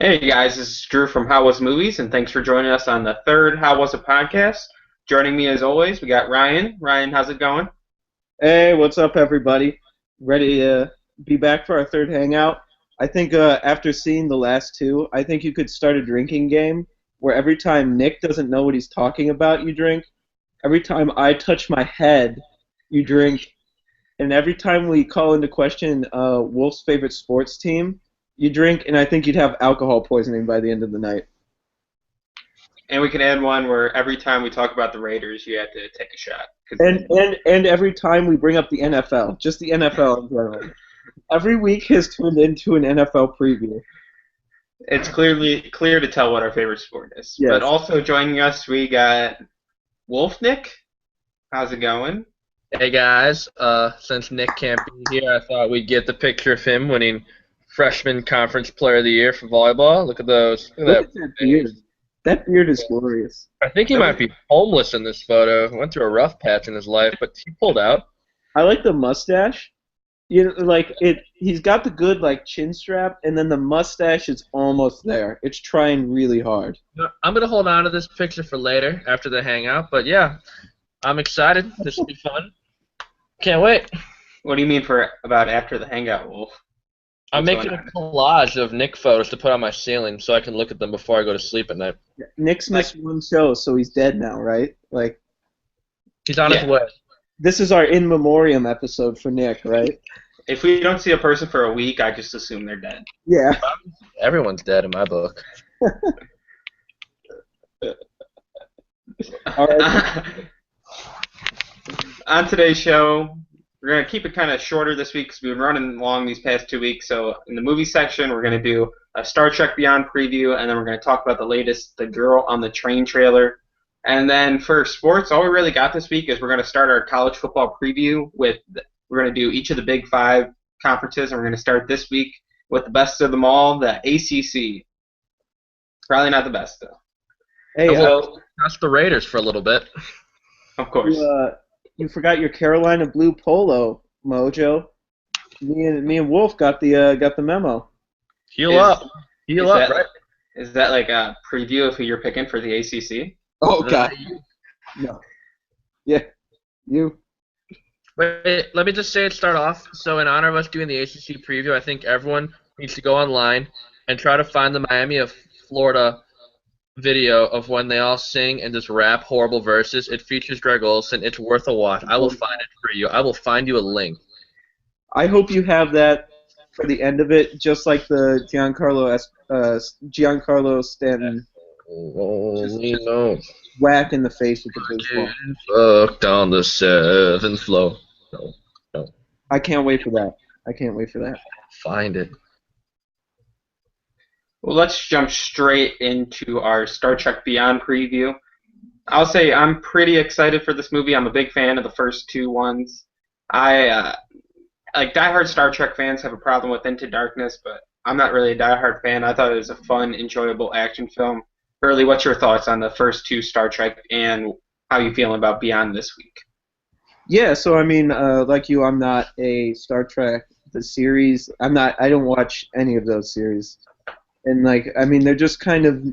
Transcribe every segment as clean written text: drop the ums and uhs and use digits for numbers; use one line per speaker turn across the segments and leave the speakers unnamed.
Hey guys, this is Drew from How Was Movies, and thanks for joining us on the third How Was It podcast. Joining me as always, we got Ryan. Ryan, how's it going?
Hey, what's up, everybody? Ready to be back for our third hangout? I think after seeing the last two, I think you could start a drinking game where every time Nick doesn't know what he's talking about, you drink. Every time I touch my head, you drink. And every time we call into question Wolf's favorite sports team, you drink. And I think you'd have alcohol poisoning by the end of the night.
And we can add one where every time we talk about the Raiders, you have to take a shot.
And every time we bring up the NFL, just the NFL in general. Every week has turned into an NFL preview.
It's clearly clear to tell what our favorite sport is. But
Yes.
also joining us, we got Wolf Nick. How's it going?
Hey guys, since Nick can't be here, I thought we'd get the picture of him winning Freshman Conference Player of the Year for volleyball. Look at those. Look
Look
at
at that beard. That beard is glorious.
I think he might be homeless in this photo. Went through a rough patch in his life, but he pulled out.
I like the mustache. You know, like it. He's got the good like chin strap, and then the mustache is almost there. It's trying really hard.
I'm gonna hold on to this picture for later after the hangout, but yeah, I'm excited. This will be fun. Can't wait.
What do you mean for about after the hangout, Wolf?
I'm
What's
making
going
a
on?
collage of Nick photos to put on my ceiling so I can look at them before I go to sleep at night.
Nick's missed one show, so he's dead now, right? Like
He's on his
Yeah.
way.
this is our in memoriam episode for Nick, right?
If we don't see a person for a week, I just assume they're dead.
Yeah.
Everyone's dead in my book.
All right.
On today's show, we're going to keep it kind of shorter this week because we've been running long these past 2 weeks. So in the movie section, we're going to do a Star Trek Beyond preview, and then we're going to talk about the latest The Girl on the Train trailer. And then for sports, all we really got this week is we're going to start our college football preview with, we're going to do each of the Big Five conferences, and we're going to start this week with the best of them all, the ACC. Probably not the best, though.
Hey,
So,
That's the Raiders for a little bit.
of course.
you forgot your Carolina blue polo, Mojo. Me and Wolf got the memo.
Heal
Is-
up. Heal
is
up,
that-
right?
Is that like a preview of who you're picking for the ACC?
Oh God, no. Yeah, you.
Wait, let me just say it start off. So in honor of us doing the ACC preview, I think everyone needs to go online and try to find the Miami of Florida video of when they all sing and just rap horrible verses. It features Greg Olson. It's worth a watch. I will find it for you. I will find you a link.
I hope you have that for the end of it, just like the Giancarlo Stanton
Only know.
whack in the face with the baseball.
Fucked on the seventh floor. No,
I can't wait for that. I can't wait for that.
find it.
Well, let's jump straight into our Star Trek Beyond preview. I'll say I'm pretty excited for this movie. I'm a big fan of the first two ones. Like diehard Star Trek fans have a problem with Into Darkness, but I'm not really a diehard fan. I thought it was a fun, enjoyable action film. Burley, what's your thoughts on the first two Star Trek and how you feeling about Beyond this week?
Yeah, so I mean, like you, I'm not a Star Trek the series. I'm not. I don't watch any of those series, and like, I mean, they're just kind of.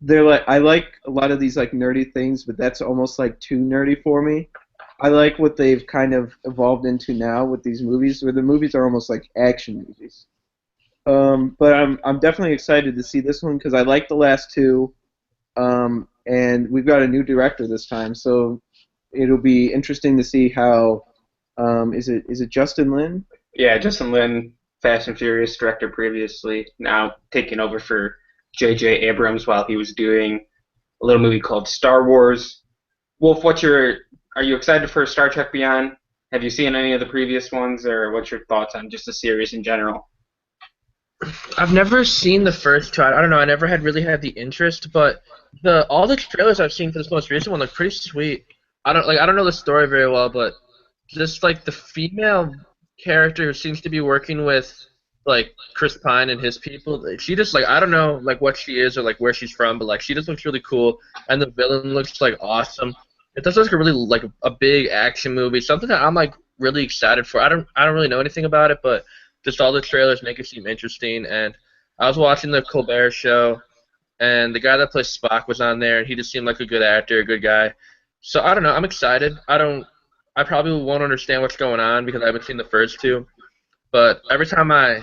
They're like I like a lot of these like nerdy things, but that's almost like too nerdy for me. I like what they've kind of evolved into now with these movies, where the movies are almost like action movies. But I'm definitely excited to see this one because I like the last two, and we've got a new director this time, so it'll be interesting to see how. Is it Justin Lin?
Yeah, Justin Lin, Fast and Furious director previously, now taking over for J.J. Abrams while he was doing a little movie called Star Wars. Wolf, are you excited for Star Trek Beyond? Have you seen any of the previous ones, or what's your thoughts on just the series in general?
I've never seen the first two. I don't know. I never had really had the interest, but all the trailers I've seen for this most recent one look pretty sweet. I don't know the story very well, but just like the female character who seems to be working with like Chris Pine and his people, she just like I don't know like what she is or like where she's from, but like she just looks really cool, and the villain looks like awesome. It does look like a really like a big action movie, something that I'm like really excited for. I don't really know anything about it, but just all the trailers make it seem interesting, and I was watching the Colbert Show, and the guy that plays Spock was on there, and he just seemed like a good actor, a good guy. So I don't know. I'm excited. I probably won't understand what's going on because I haven't seen the first two. But every time I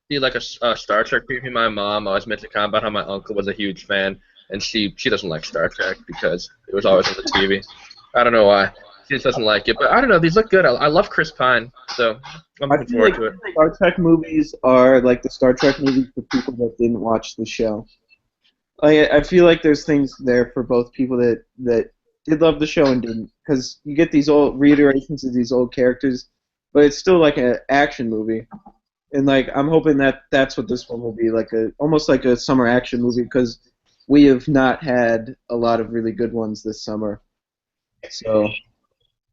see like a Star Trek preview, my mom always makes a comment about how my uncle was a huge fan, and she doesn't like Star Trek because it was always on the TV. I don't know why. She just doesn't like it. But I don't know. These look good. I love Chris Pine, so I'm
I
looking
feel
forward
like
to it.
Star Trek movies are like the Star Trek movies for people that didn't watch the show. I feel like there's things there for both people that did love the show and didn't, because you get these old reiterations of these old characters, but it's still like an action movie, and like I'm hoping that that's what this one will be, like a almost like a summer action movie, because we have not had a lot of really good ones this summer. So,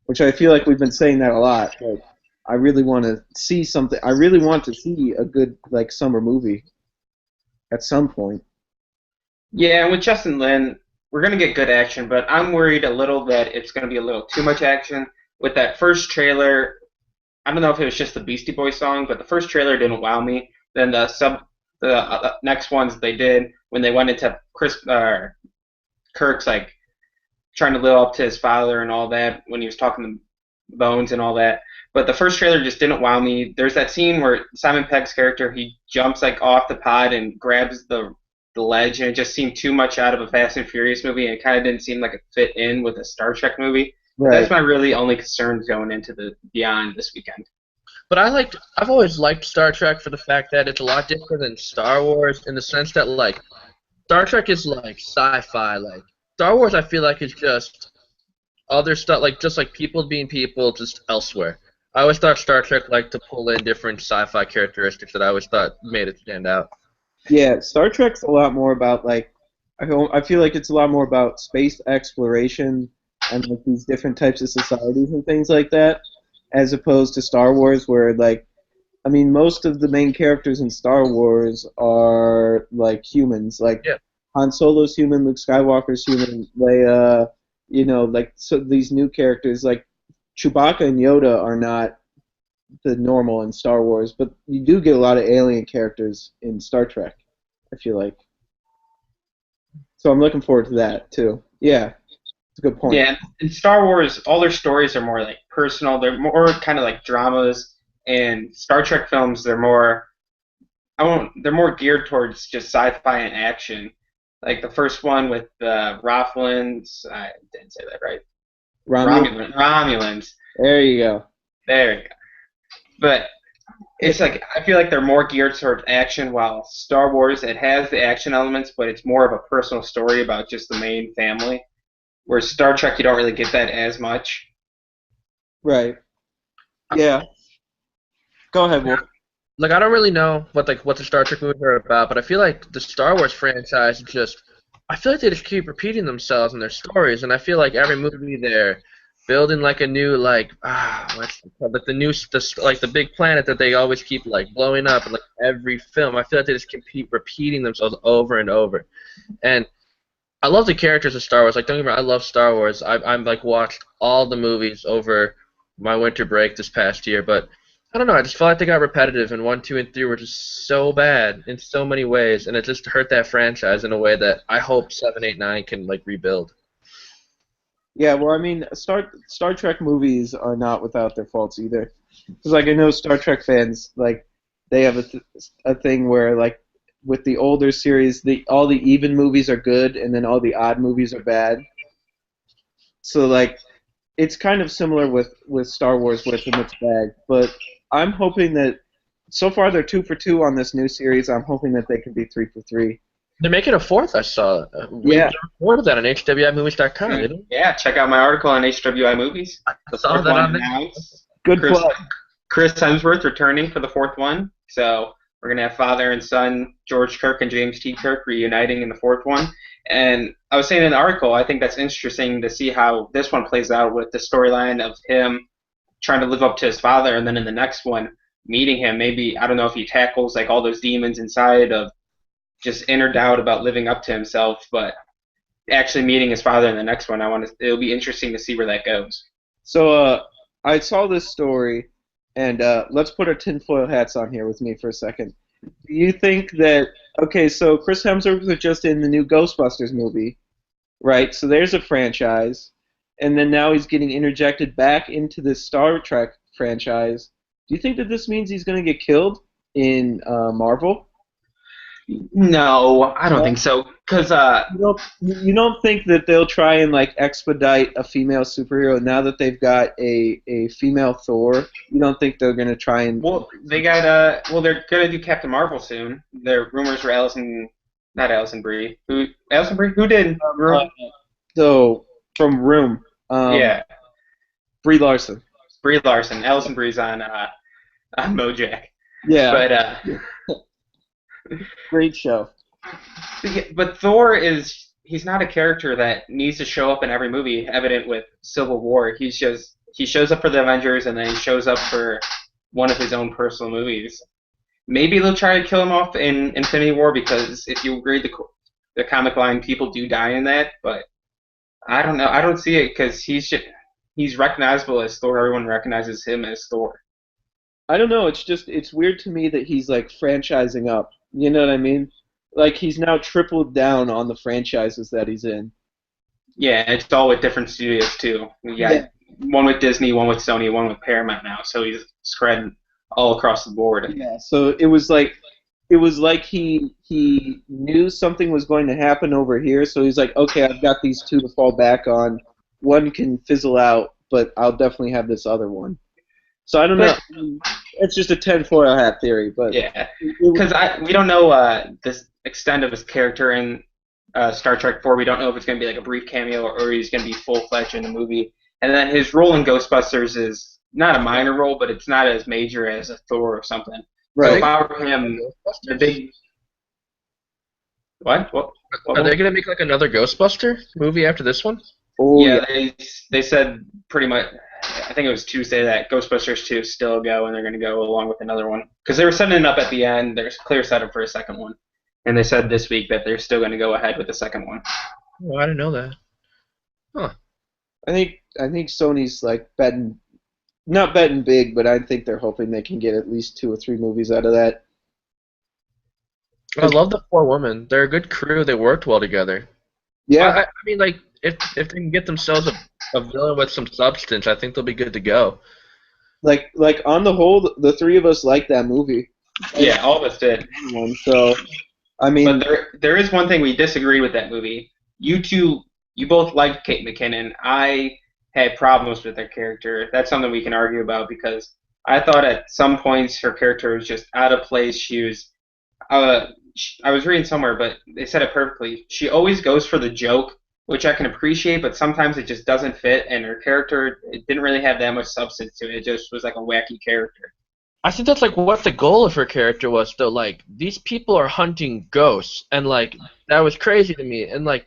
which I feel like we've been saying that a lot, but I really want to see something. I really want to see a good like summer movie at some point.
Yeah, and with Justin Lin, we're going to get good action, but I'm worried a little that it's going to be a little too much action. With that first trailer, I don't know if it was just the Beastie Boys song, but the first trailer didn't wow me. Then the next ones they did when they went into Kirk's like trying to live up to his father and all that when he was talking to Bones and all that. But the first trailer just didn't wow me. There's that scene where Simon Pegg's character he jumps like off the pod and grabs the ledge, and it just seemed too much out of a Fast and Furious movie, and it kind of didn't seem like it fit in with a Star Trek movie. That's
Right.
my really only concern going into the Beyond this weekend.
But I've always liked Star Trek for the fact that it's a lot different than Star Wars in the sense that like Star Trek is like sci-fi, like Star Wars I feel like is just other stuff, like just like people being people, just elsewhere. I always thought Star Trek liked to pull in different sci-fi characteristics that I always thought made it stand out.
Yeah, Star Trek's a lot more about like I feel like it's a lot more about space exploration and like these different types of societies and things like that, as opposed to Star Wars, where like I mean most of the main characters in Star Wars are like humans. Like
Yeah.
Han Solo's human, Luke Skywalker's human, Leia, like so these new characters like Chewbacca and Yoda are not the normal in Star Wars, but you do get a lot of alien characters in Star Trek, I feel like. So I'm looking forward to that too. Yeah, it's a good point.
Yeah, in Star Wars, all their stories are more like personal. They're more kind of like dramas, and Star Trek films they're more they're more geared towards just sci-fi and action. Like the first one with the Rothmans, I didn't say that right.
Romeo?
Romulans.
There you go.
There you go. But it's like I feel like they're more geared towards action, while Star Wars it has the action elements, but it's more of a personal story about just the main family. Whereas Star Trek, you don't really get that as much.
Right. Yeah. Go ahead, Wolf.
Like I don't really know what the Star Trek movies are about, but I feel like the Star Wars franchise just I feel like they just keep repeating themselves in their stories, and I feel like every movie they're building like a new what's it called? Like like the big planet that they always keep like blowing up, and like every film I feel like they just keep repeating themselves over and over, and I love the characters of Star Wars. Like, don't get me wrong, I love Star Wars. I'm like watched all the movies over my winter break this past year, but I don't know. I just felt like they got repetitive, and 1, 2, and 3 were just so bad in so many ways, and it just hurt that franchise in a way that I hope 7, 8, 9 can like rebuild.
Yeah, well, I mean, Star Trek movies are not without their faults either. Because, like, I know Star Trek fans, like, they have a thing where, like, with the older series, all the even movies are good, and then all the odd movies are bad. So, like, it's kind of similar with Star Wars with a mixed bag. But I'm hoping that, so far they're 2 for 2 on this new series. I'm hoping that they can be 3 for 3.
They're making a fourth. I saw. We
Yeah.
reported that on HWIMovies.com, didn't we?
Yeah, check out my article on HWI Movies. The
saw
fourth
that
one
on there.
announced.
Good
Chris,
plug.
Chris Hemsworth returning for the fourth one. So we're gonna have father and son George Kirk and James T. Kirk reuniting in the fourth one. And I was saying in the article, I think that's interesting to see how this one plays out with the storyline of him trying to live up to his father, and then in the next one meeting him. Maybe I don't know if he tackles like all those demons inside of just inner doubt about living up to himself, but actually meeting his father in the next one, it'll be interesting to see where that goes.
So I saw this story, and let's put our tinfoil hats on here with me for a second. Do you think that okay? So Chris Hemsworth was just in the new Ghostbusters movie, right? So there's a franchise, and then now he's getting interjected back into the Star Trek franchise. Do you think that this means he's going to get killed in Marvel?
No, I don't
No.
think so. Cause
You don't think that they'll try and like expedite a female superhero now that they've got a female Thor? You don't think they're going to try and
well, they're gonna do Captain Marvel soon. There rumors were not Allison Brie. Allison Brie? Who did
uh,
Room?
so from Room,
Yeah,
Brie Larson.
Brie Larson. Allison Brie's on MoJack.
Yeah,
But
great show.
but Thor he's not a character that needs to show up in every movie. Evident with Civil War, he shows up for the Avengers and then he shows up for one of his own personal movies. Maybe they'll try to kill him off in Infinity War because if you read the comic line, people do die in that. But I don't know. I don't see it because he's recognizable as Thor. Everyone recognizes him as Thor.
I don't know. It's weird to me that he's like franchising up. You know what I mean? Like he's now tripled down on the franchises that he's in.
Yeah, it's all with different studios too. We
Yeah.
got one with Disney, one with Sony, one with Paramount now. So he's spread all across the board.
Yeah. So it was like he knew something was going to happen over here. So he's like, okay, I've got these two to fall back on. One can fizzle out, but I'll definitely have this other one. So I don't know.
But
It's just a tinfoil hat theory, but
yeah,
it,
because we don't know this extent of his character in Star Trek 4. We don't know if it's going to be like a brief cameo or he's going to be full fledged in the movie. And then his role in Ghostbusters is not a minor role, but it's not as major as a Thor or something. So if
right.
I were him, the big what?
Are
What?
they gonna make like another Ghostbuster movie after this one?
Oh yeah.
Yeah, they said pretty much. I think it was Tuesday that Ghostbusters 2 still go, and they're going to go along with another one because they were setting it up at the end. There's a clear setup for a second one, and they said this week that they're still going to go ahead with the second one.
Oh, I didn't know that. Huh.
I think Sony's like betting, not betting big, but I think they're hoping they can get at least two or three movies out of that.
I
'Cause,
love the four women. They're a good crew. They worked well together.
yeah,
I mean, like, if they can get themselves a villain with some substance, I think they'll be good to go.
like on the whole, the three of us like that movie.
Yeah, all of us did.
One, so I
But
mean,
there is one thing we disagree with that movie. You both liked Kate McKinnon. I had problems with her character. That's something we can argue about because I thought at some points her character was just out of place. I was reading somewhere, but they said it perfectly. She always goes for the joke, which I can appreciate, but sometimes it just doesn't fit, and her character it didn't really have that much substance to it. It just was like a wacky character.
I think that's like what the goal of her character was, though. Like, these people are hunting ghosts, and like that was crazy to me. And like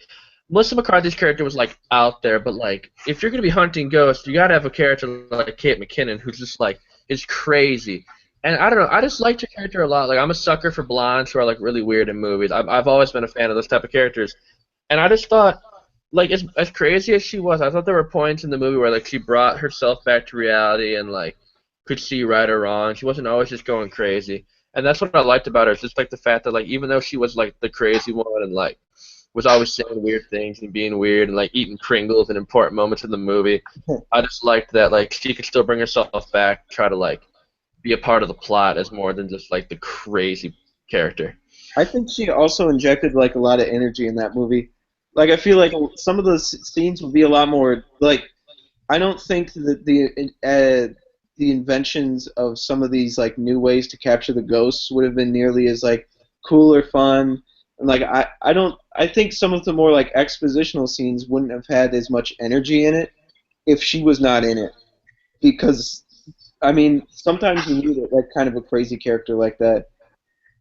Melissa McCarthy's character was like out there, but like if you're gonna be hunting ghosts, you gotta have a character like Kate McKinnon who's just like is crazy. And I don't know, I just liked her character a lot. Like I'm a sucker for blondes who are like really weird in movies. I've always been a fan of those type of characters, and I just thought like as crazy as she was, I thought there were points in the movie where like she brought herself back to reality and like could see right or wrong. She wasn't always just going crazy. And that's what I liked about her. It's just like the fact that like even though she was like the crazy one and like was always saying weird things and being weird and like eating Pringles in important moments of the movie, I just liked that like she could still bring herself back, try to like be a part of the plot as more than just like the crazy character.
I think she also injected like a lot of energy in that movie. Like I feel like some of those scenes would be a lot more like I don't think that the inventions of some of these like new ways to capture the ghosts would have been nearly as like cool or fun. And like I think some of the more like expositional scenes wouldn't have had as much energy in it if she was not in it. Because I mean, sometimes you need like kind of a crazy character like that.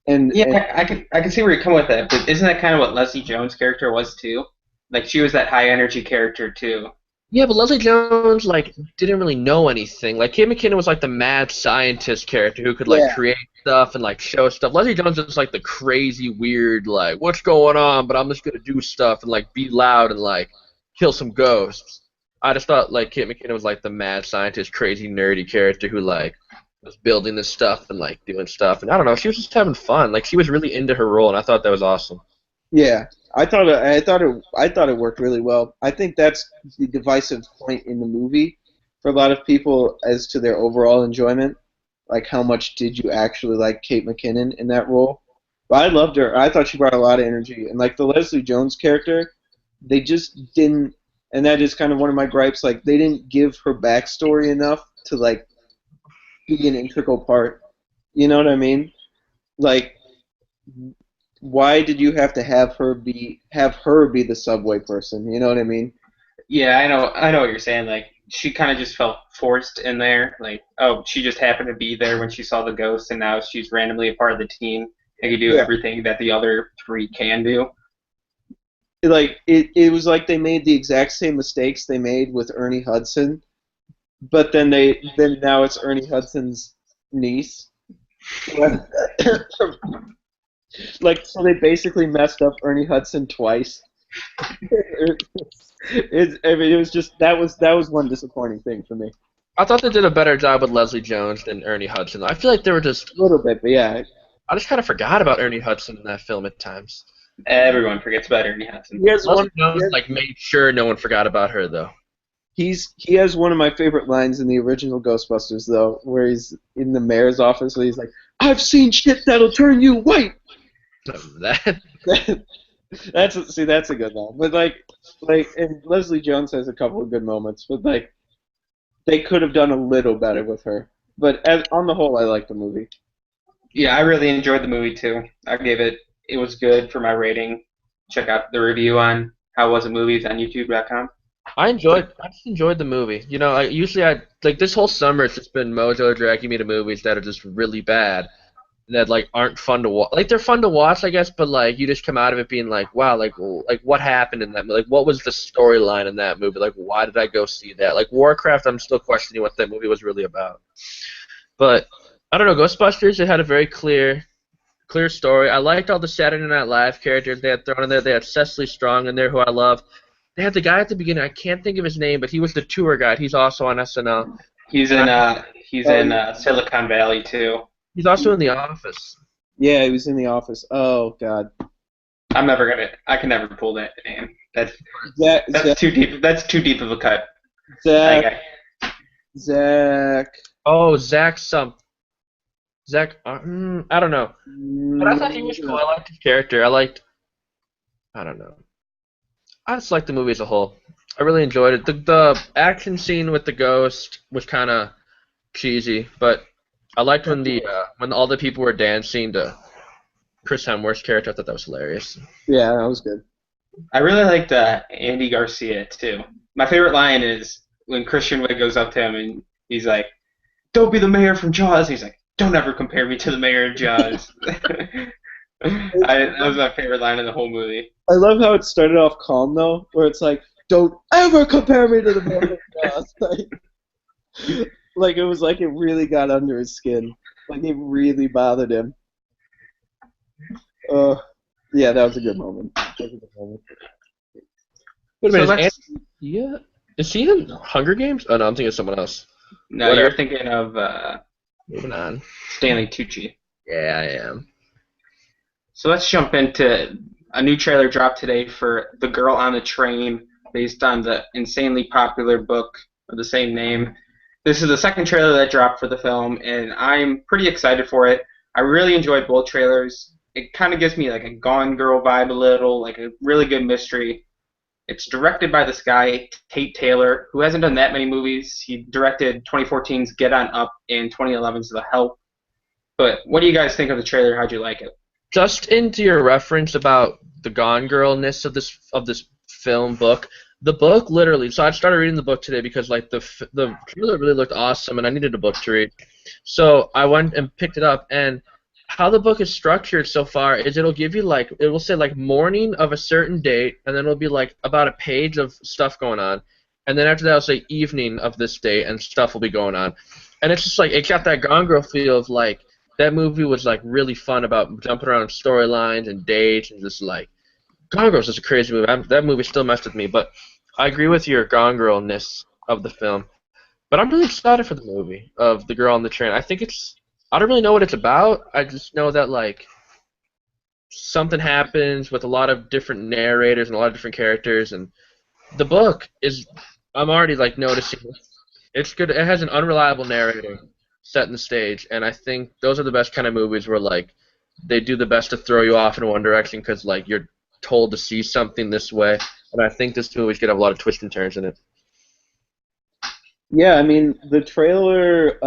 And
Yeah, I can see where you're coming with that, but isn't that kind of what Leslie Jones' character was too? Like she was that high energy character too.
Yeah, but Leslie Jones like didn't really know anything. Like Kate McKinnon was like the mad scientist character who could like
yeah,
create stuff and like show stuff. Leslie Jones is like the crazy, weird, like what's going on, but I'm just gonna do stuff and like be loud and like kill some ghosts. I just thought like Kate McKinnon was like the mad scientist, crazy, nerdy character who like was building this stuff and like doing stuff, and I don't know, she was just having fun. Like she was really into her role, and I thought that was awesome.
Yeah, I thought it worked really well. I think that's the divisive point in the movie for a lot of people as to their overall enjoyment. Like, how much did you actually like Kate McKinnon in that role? But I loved her. I thought she brought a lot of energy, and like the Leslie Jones character, they just didn't. And that is kind of one of my gripes. Like, they didn't give her backstory enough to like be an integral part. You know what I mean? Like, why did you have to have her be the subway person? You know what I mean?
Yeah, I know what you're saying. Like she kind of just felt forced in there. Like, oh, she just happened to be there when she saw the ghost, and now she's randomly a part of the team and can do
Yeah.
everything that the other three can do.
It was like they made the exact same mistakes they made with Ernie Hudson, but then now it's Ernie Hudson's niece. Like, so they basically messed up Ernie Hudson twice. I mean, it was just that was one disappointing thing for me.
I thought they did a better job with Leslie Jones than Ernie Hudson. I feel like they were just.
A little bit, but yeah,
I just kind of forgot about Ernie Hudson in that film at times.
Everyone forgets about Ernie Hudson.
he has one.
Leslie Jones like made sure no one forgot about her though.
He has one of my favorite lines in the original Ghostbusters, though, where he's in the mayor's office and he's like, "I've seen shit that'll turn you white."
That
That's a good one. But and Leslie Jones has a couple of good moments, but like, they could have done a little better with her. But on the whole, I like the movie.
Yeah, I really enjoyed the movie too. I gave it. It was good for my rating. Check out the review on How Was It Movies on YouTube.com.
I just enjoyed the movie. You know, I like this whole summer it's just been Mojo dragging me to movies that are just really bad, that like aren't fun to watch. Like they're fun to watch, I guess, but like you just come out of it being like, wow, like what happened in that movie? Like what was the storyline in that movie? Like why did I go see that? Like Warcraft, I'm still questioning what that movie was really about. But I don't know, Ghostbusters, it had a very clear story. I liked all the Saturday Night Live characters they had thrown in there. They had Cecily Strong in there, who I love. They had the guy at the beginning. I can't think of his name, but he was the tour guide. He's also on SNL.
He's in Silicon Valley too.
He's also in The Office.
Yeah, he was in The Office. Oh God.
I can never pull that name. That's
Zach,
too deep. That's too deep of a cut.
Zach, Zach.
Oh, Zach. I don't know. But I thought he was cool. I liked his character. I don't know. I just liked the movie as a whole. I really enjoyed it. The action scene with the ghost was kind of cheesy, but I liked when all the people were dancing to Chris Hemsworth's character. I thought that was hilarious.
Yeah, that was good.
I really liked Andy Garcia too. My favorite line is when Christian Wiig goes up to him and he's like, "Don't be the mayor from Jaws." He's like, "Don't ever compare me to the mayor of Jaws." That was my favorite line in the whole movie.
I love how it started off calm though, where it's like, "Don't ever compare me to the man of Jaws." Like it was like it really got under his skin. Like it really bothered him. Yeah, that was a good moment. That was a good moment.
Wait a
So
minute,
let's-
yeah. Is he in Hunger Games? Oh no, I'm thinking of someone else.
No,
Whatever.
you're thinking of
Moving on.
Stanley Tucci.
Yeah, I am.
So let's jump into a new trailer dropped today for The Girl on the Train, based on the insanely popular book of the same name. This is the second trailer that dropped for the film, and I'm pretty excited for it. I really enjoyed both trailers. It kind of gives me like a Gone Girl vibe a little, like a really good mystery. It's directed by this guy, Tate Taylor, who hasn't done that many movies. He directed 2014's Get On Up and 2011's The Help. But what do you guys think of the trailer? How'd you like it?
Just into your reference about the Gone Girl-ness of this film book, the book literally. So I started reading the book today because like the trailer really looked awesome, and I needed a book to read. So I went and picked it up, and how the book is structured so far is it'll give you like it will say like morning of a certain date, and then it'll be like about a page of stuff going on, and then after that it'll say evening of this date, and stuff will be going on, and it's just like it got that Gone Girl feel of like. That movie was like really fun about jumping around storylines and dates and just like Gone Girl is just a crazy movie. That movie still messed with me, but I agree with your Gone Girl-ness of the film. But I'm really excited for the movie of The Girl on the Train. I don't really know what it's about. I just know that like something happens with a lot of different narrators and a lot of different characters, and the book is. I'm already like noticing it's good. It has an unreliable narrator setting the stage, and I think those are the best kind of movies where like they do the best to throw you off in one direction because like you're told to see something this way, and I think this movie's gonna have a lot of twists and turns in it.
Yeah, I mean the trailer.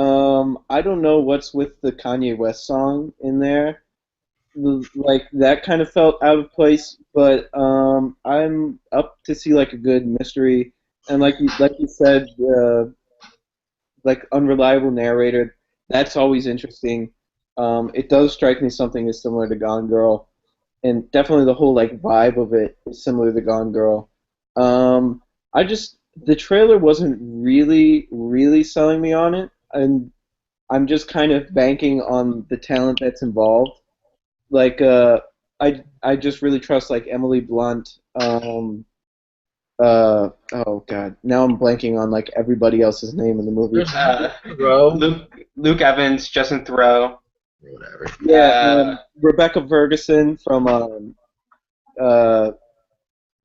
I don't know what's with the Kanye West song in there. Like that kind of felt out of place, but I'm up to see like a good mystery, and like you said, like unreliable narrator. That's always interesting. It does strike me something is similar to Gone Girl, and definitely the whole like vibe of it is similar to Gone Girl. I just the trailer wasn't really selling me on it, and I'm just kind of banking on the talent that's involved. Like I just really trust like Emily Blunt. Oh God, now I'm blanking on like everybody else's name in the movie.
There's Row,
Luke Evans, Justin Theroux,
whatever.
Yeah, Rebecca Ferguson from uh,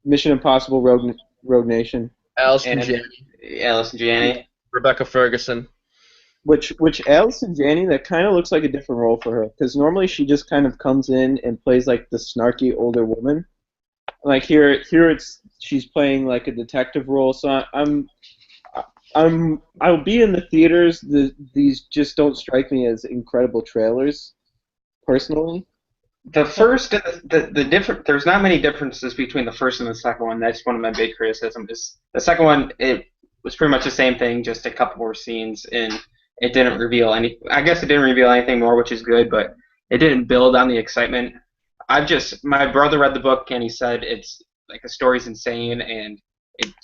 Mission Impossible Rogue Nation.
Allison
and
Janney,
Allison Janney.
Rebecca Ferguson.
Which Allison Janney, that kind of looks like a different role for her because normally she just kind of comes in and plays like the snarky older woman. Like here it's she's playing like a detective role. So I'll be in the theaters. These just don't strike me as incredible trailers, personally.
The first, the different. There's not many differences between the first and the second one. That's one of my big criticisms. Is the second one? It was pretty much the same thing, just a couple more scenes, and it didn't reveal any. I guess it didn't reveal anything more, which is good, but it didn't build on the excitement. My brother read the book and he said it's like the story's insane and it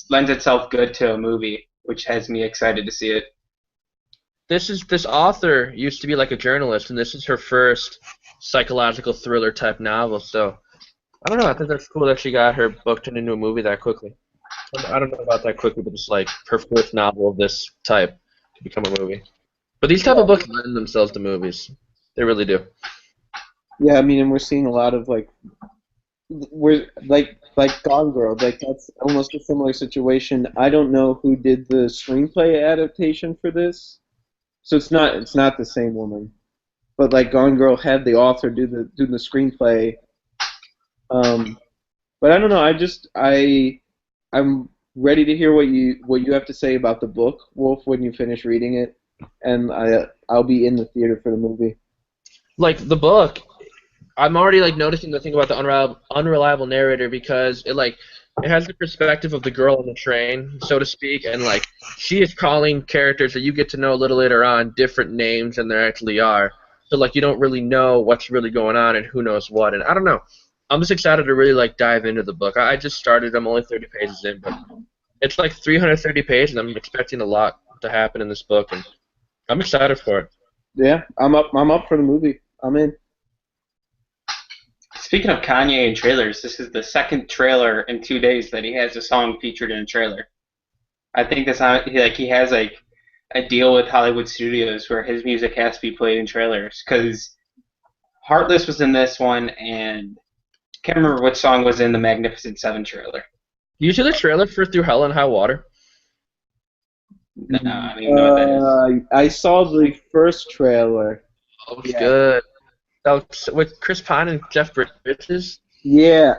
lends itself good to a movie, which has me excited to see it.
This author used to be like a journalist, and this is her first psychological thriller type novel. So I don't know. I think that's cool that she got her book turned into a movie that quickly. I don't know about that quickly, but it's like her first novel of this type to become a movie. But these type of books lend themselves to movies. They really do.
Yeah, I mean, and we're seeing a lot of like we're like Gone Girl, like that's almost a similar situation. I don't know who did the screenplay adaptation for this, so it's not the same woman. But like Gone Girl had the author do the screenplay. Um, but I don't know. I'm ready to hear what you have to say about the book, Wolf, when you finish reading it, and I'll be in the theater for the movie.
Like the book, I'm already like noticing the thing about the unreliable narrator because it has the perspective of the girl on the train, so to speak, and like she is calling characters that you get to know a little later on different names than there actually are. So like you don't really know what's really going on and who knows what. And I don't know. I'm just excited to really like dive into the book. I just started. I'm only 30 pages in, but it's like 330 pages, and I'm expecting a lot to happen in this book, and I'm excited for it.
Yeah, I'm up for the movie. I'm in.
Speaking of Kanye and trailers, this is the second trailer in 2 days that he has a song featured in a trailer. I think he has like a deal with Hollywood studios where his music has to be played in trailers because Heartless was in this one and can't remember which song was in the Magnificent Seven trailer.
You see the trailer for Through Hell and High Water?
No, I don't even know what that is.
I saw the first trailer.
Oh, it's good. That was with Chris Pine and Jeff Bridges.
Yeah,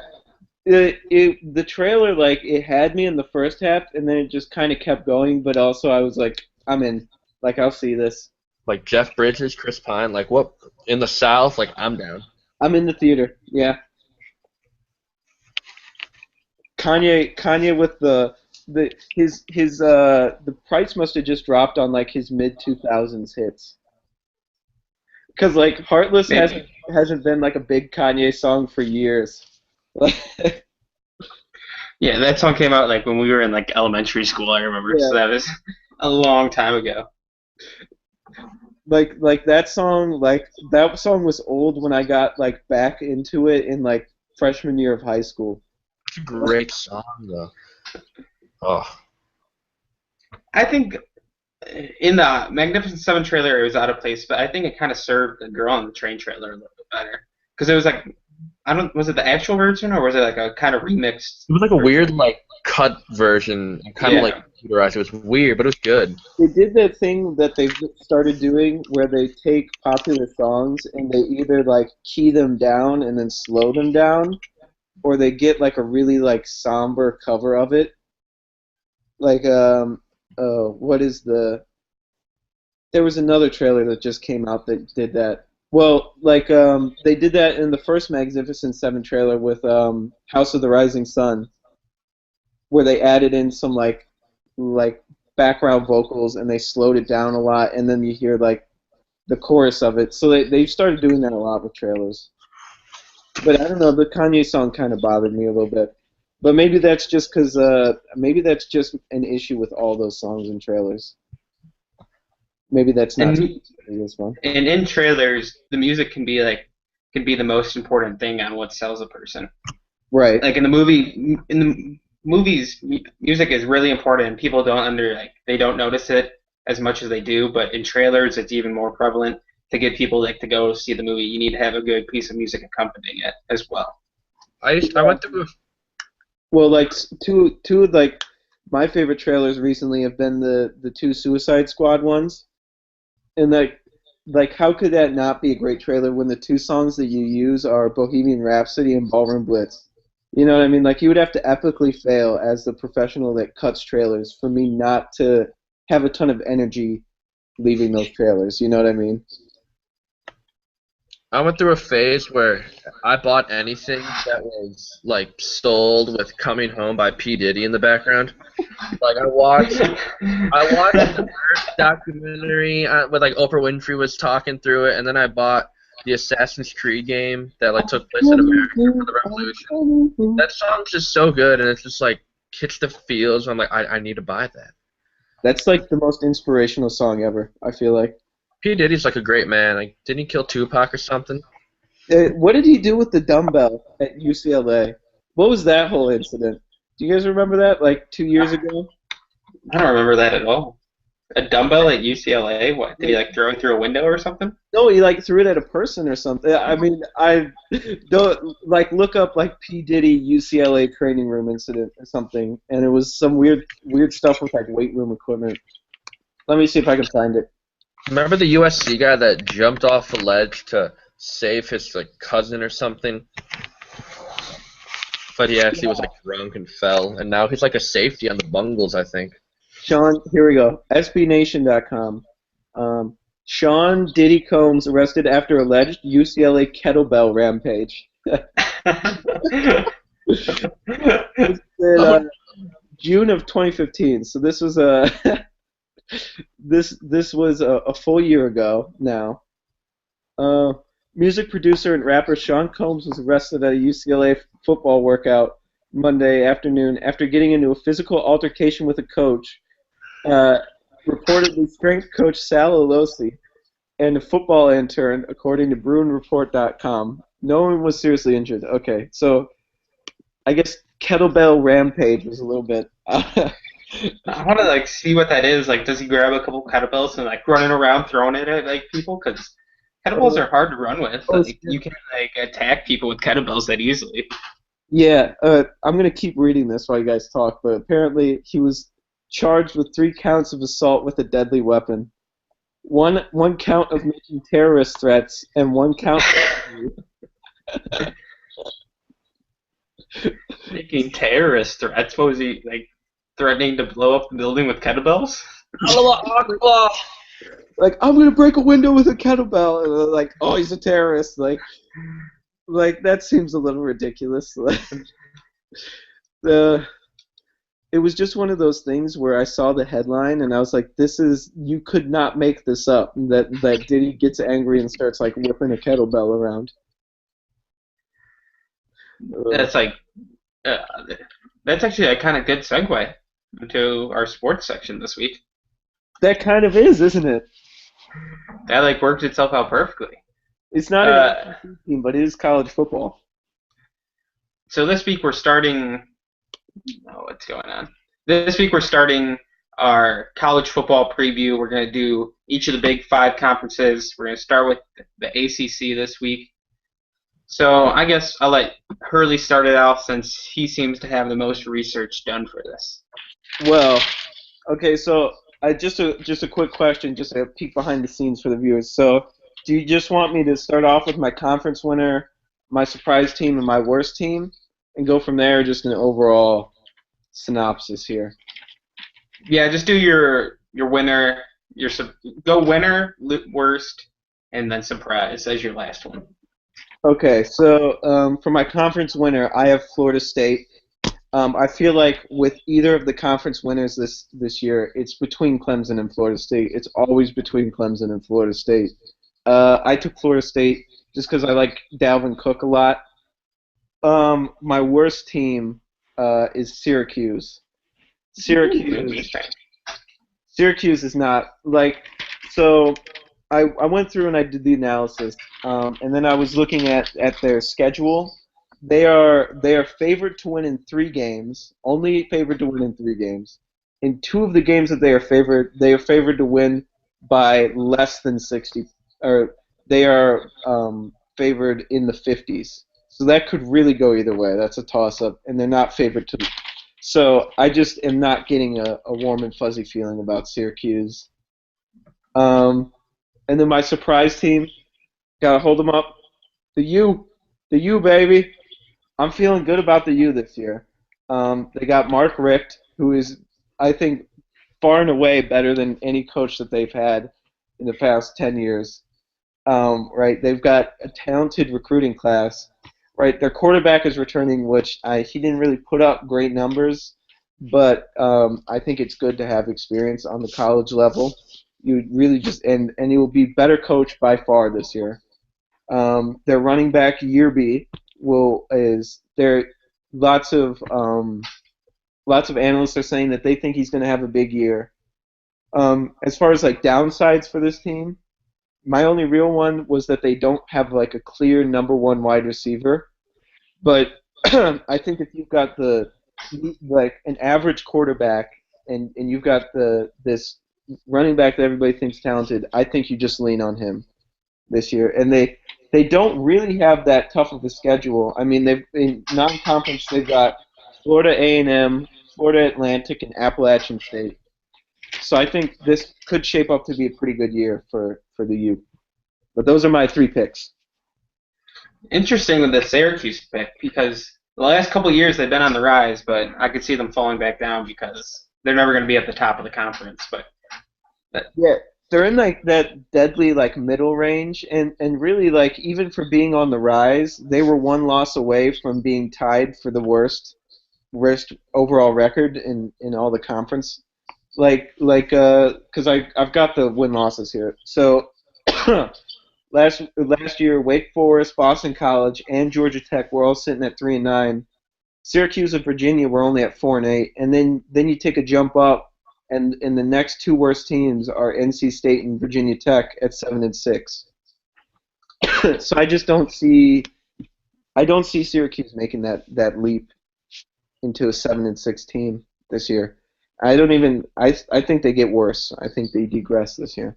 the trailer like it had me in the first half, and then it just kind of kept going. But also, I was like, I'm in. Like, I'll see this.
Like Jeff Bridges, Chris Pine, like what in the South? Like I'm down.
I'm in the theater. Yeah. Kanye with the price must have just dropped on like his mid 2000s hits. Because like Heartless hasn't been like a big Kanye song for years.
Yeah, that song came out like when we were in like elementary school. I remember,
Yeah.
so that was a long time ago.
like that song was old when I got like back into it in like freshman year of high school.
It's a great song though. Oh,
I think in the Magnificent Seven trailer, it was out of place, but I think it kind of served the Girl on the Train trailer a little bit better because it was like I don't was it the actual version or was it like a kind of remixed
It was like a
version?
weird like cut version, kind of like
Yeah.
computerized. It was weird, but it was good.
They did that thing that they've started doing where they take popular songs and they either like key them down and then slow them down, or they get like a really like somber cover of it. Like what is the? There was another trailer that just came out that did that. Well, like they did that in the first Magnificent Seven trailer with House of the Rising Sun, where they added in some like background vocals and they slowed it down a lot, and then you hear like the chorus of it. So they've started doing that a lot with trailers. But I don't know, the Kanye song kind of bothered me a little bit. But maybe that's just because maybe that's just an issue with all those songs and trailers. Maybe that's not
And
this one.
and in trailers, the music can be the most important thing on what sells a person.
Right.
Like in the movies, music is really important, and people don't they don't notice it as much as they do. But in trailers, it's even more prevalent to get people like to go see the movie. You need to have a good piece of music accompanying it as well.
I went through.
Well, like two of like my favorite trailers recently have been the two Suicide Squad ones, and like how could that not be a great trailer when the two songs that you use are Bohemian Rhapsody and Ballroom Blitz? You know what I mean? Like you would have to epically fail as the professional that cuts trailers for me not to have a ton of energy leaving those trailers. You know what I mean?
I went through a phase where I bought anything that was like sold with "Coming Home" by P Diddy in the background. Like I watched the first documentary with like Oprah Winfrey was talking through it, and then I bought the Assassin's Creed game that like took place in America for the Revolution. That song's just so good, and it's just like hits the feels. I'm like, I need to buy that.
That's like the most inspirational song ever, I feel like.
P Diddy's like a great man. Like, didn't he kill Tupac or something?
What did he do with the dumbbell at UCLA? What was that whole incident? Do you guys remember that? Like 2 years ago?
I don't remember that at all. A dumbbell at UCLA? What? Did he like throw it through a window or something?
No, he like threw it at a person or something. I mean, I don't like look up like P Diddy UCLA training room incident or something, and it was some weird stuff with like weight room equipment. Let me see if I can find it.
Remember the USC guy that jumped off a ledge to save his like cousin or something? But he actually was like drunk and fell, and now he's like a safety on the Bungles, I think.
Sean, here we go. SBNation.com. Sean Diddy Combs arrested after alleged UCLA kettlebell rampage. In, June of 2015. So this was a this was a full year ago now. Music producer and rapper Sean Combs was arrested at a UCLA football workout Monday afternoon after getting into a physical altercation with a coach. Reportedly, strength coach Sal Alosi and a football intern, according to BruinReport.com. No one was seriously injured. Okay, so I guess kettlebell rampage was a little bit.
I want to like see what that is. Like, does he grab a couple kettlebells and like running around throwing it at like people? Because kettlebells are hard to run with. Like, you can like attack people with kettlebells that easily.
Yeah, I'm gonna keep reading this while you guys talk. But apparently, he was charged with 3 counts of assault with a deadly weapon, one count of making terrorist threats, and 1 count.
Making terrorist threats. What was he like? Threatening to blow up the building with kettlebells?
Like, I'm gonna break a window with a kettlebell, and they're like, oh, he's a terrorist. Like that seems a little ridiculous. It was just one of those things where I saw the headline and I was like, you could not make this up. That Diddy gets angry and starts like whipping a kettlebell around.
That's like, that's actually a kind of good segue into our sports section this week.
That kind of is, isn't it?
That like worked itself out perfectly.
It's not an SEC team, but it is college football.
So this week we're starting. Oh, what's going on? This week we're starting our college football preview. We're going to do each of the big five conferences. We're going to start with the ACC this week. So I guess I'll let Hurley start it out since he seems to have the most research done for this.
Well, okay, so just a quick question, just a peek behind the scenes for the viewers. So, do you just want me to start off with my conference winner, my surprise team, and my worst team, and go from there? Just an overall synopsis here.
Yeah, just do your winner, go winner, worst, and then surprise as your last one.
Okay, so for my conference winner, I have Florida State. I feel like with either of the conference winners this year, it's between Clemson and Florida State. It's always between Clemson and Florida State. I took Florida State just because I like Dalvin Cook a lot. My worst team is Syracuse. Syracuse is not like so. I went through and I did the analysis, and then I was looking at their schedule. They are favored to win in 3 games. Only favored to win in 3 games. In 2 of the games that they are favored to win by less than 60, or they are favored in the 50s. So that could really go either way. That's a toss-up, and they're not favored to. So I just am not getting a warm and fuzzy feeling about Syracuse. And then my surprise team, gotta hold them up. The U, baby. I'm feeling good about the U this year. They got Mark Richt, who is, I think, far and away better than any coach that they've had in the past 10 years. Right? They've got a talented recruiting class. Right? Their quarterback is returning, which he didn't really put up great numbers, but I think it's good to have experience on the college level. You really just and he will be better coached by far this year. Their running back Yearby is there. Lots of analysts are saying that they think he's going to have a big year. As far as like downsides for this team, my only real one was that they don't have like a clear number 1 wide receiver. But I think if you've got like an average quarterback and you've got this running back that everybody thinks talented, I think you just lean on him this year. And they don't really have that tough of a schedule. I mean, they've in non-conference they've got Florida A&M, Florida Atlantic, and Appalachian State. So I think this could shape up to be a pretty good year for the U. But those are my 3 picks.
Interesting with the Syracuse pick because the last couple of years they've been on the rise, but I could see them falling back down because they're never going to be at the top of the conference. But
yeah, they're in like that deadly like middle range, and really like even for being on the rise, they were 1 loss away from being tied for the worst overall record in all the conference. Because I've got the win losses here. So last year, Wake Forest, Boston College, and Georgia Tech were all sitting at 3-9. Syracuse and Virginia were only at 4-8, and then you take a jump up, and the next 2 worst teams are NC State and Virginia Tech at 7-6. So I just don't see Syracuse making that leap into a 7-6 team this year. I think they get worse. I think they degress this year.